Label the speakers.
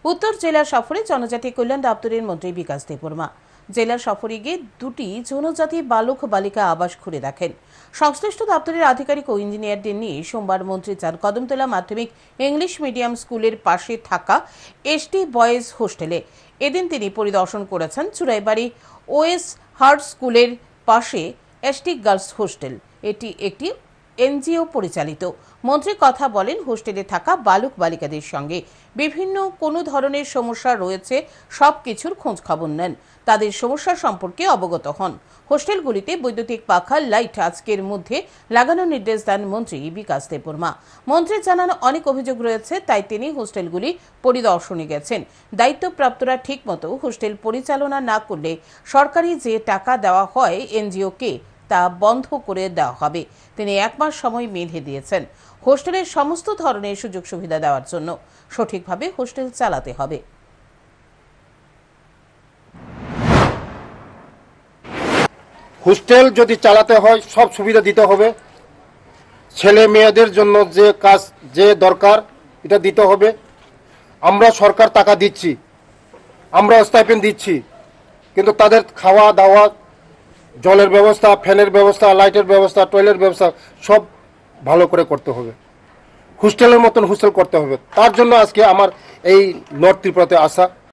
Speaker 1: উত্তর জেলা সফরে জনজাতি কল্যাণ দপ্তরের মন্ত্রী বিকাশ দেববর্মা জেলা সফরে গিয়ে দুটি জনজাতি বালক বালিকা আবাস ঘুরে দেখেন। সংশ্লিষ্ট দপ্তরের আধিকারিক ও ইঞ্জিনিয়ারদের নিয়ে সোমবার মন্ত্রী যান কদমতলা মাধ্যমিক ইংলিশ মিডিয়াম স্কুলের পাশে থাকা এসটি বয়েজ হোস্টেলে। এদিন তিনি পরিদর্শন করেছেন চুরাইবাড়ি ওএস হার্ট স্কুলের পাশে এসটি গার্লস হোস্টেল। এটি একটি এনজিও পরিচালিত। মন্ত্রী কথা বলেন হোস্টেলে থাকা বালক বালিকাদের সঙ্গে বিভিন্ন কোনো ধরনের সমস্যা রয়েছে সবকিছুর খোঁজ খবর নেন, তাদের সমস্যা সম্পর্কে অবগত হন। হোস্টেলগুলিতে বৈদ্যুতিক পাখা লাইট আজকের মধ্যে লাগানোর নির্দেশ দেন মন্ত্রী বিকাশ দেববর্মা। মন্ত্রী জানান অনেক অভিযোগ রয়েছে, তাই তিনি হোস্টেলগুলি পরিদর্শনে গেছেন। দায়িত্বপ্রাপ্তরা ঠিকমতো হোস্টেল পরিচালনা না করলে সরকারি যে টাকা দেওয়া হয় এনজিওকে তা বন্ধ করে দেওয়া হবে। তিনি 1 মাস সময় বেঁধে দিয়েছেন হোস্টেলের সমস্ত ধরনের সুযোগ সুবিধা দেওয়ার জন্য। সঠিকভাবে হোস্টেল চালাতে হবে।
Speaker 2: হোস্টেল যদি চালাতে হয় সব সুবিধা দিতে হবে। ছেলে মেয়েদের জন্য যে কাজ যে দরকার এটা দিতে হবে। আমরা সরকার টাকা দিচ্ছি, আমরা স্টাইপেন্ড দিচ্ছি, কিন্তু তাদের খাওয়া দাওয়া, জলের ব্যবস্থা, ফ্যানের ব্যবস্থা, লাইটের ব্যবস্থা, টয়লেট ব্যবস্থা সব ভালো করে করতে হবে। হোস্টেলের মতন হোস্টেল করতে হবে। তার জন্য আজকে আমার এই নর্থ ত্রিপুরাতে আসা।